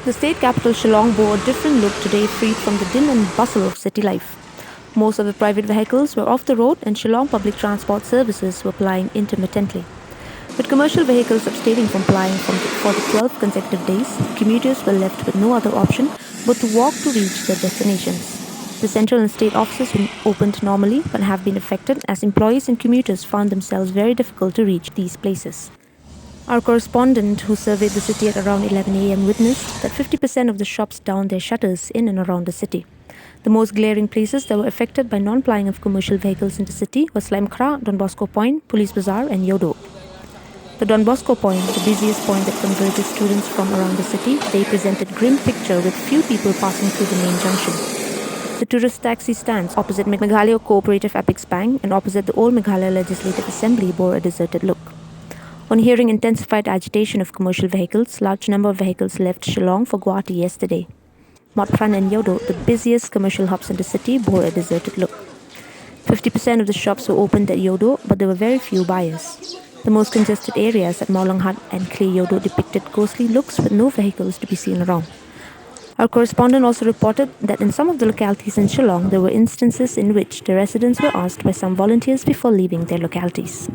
The state capital Shillong bore a different look today, freed from the din and bustle of city life. Most of the private vehicles were off the road and Shillong public transport services were plying intermittently. With commercial vehicles abstaining from plying for the 12 consecutive days, commuters were left with no other option but to walk to reach their destinations. The central and state offices opened normally but have been affected as employees and commuters found themselves very difficult to reach these places. Our correspondent who surveyed the city at around 11 a.m. witnessed that 50% of the shops downed their shutters in and around the city. The most glaring places that were affected by non-plying of commercial vehicles in the city were Slim Kra, Don Bosco Point, Police Bazaar and Yodo. The Don Bosco Point, the busiest point that converges students from around the city, they presented grim picture with few people passing through the main junction. The tourist taxi stands opposite Meghalaya Cooperative Apex Bank and opposite the old Meghalaya Legislative Assembly bore a deserted look. On hearing intensified agitation of commercial vehicles, large number of vehicles left Shillong for Guwahati yesterday. Mot Phrang and Yodo, the busiest commercial hubs in the city, bore a deserted look. 50% of the shops were opened at Yodo, but there were very few buyers. The most congested areas at Maulanghat and Clay Yodo depicted ghostly looks with no vehicles to be seen around. Our correspondent also reported that in some of the localities in Shillong, there were instances in which the residents were asked by some volunteers before leaving their localities.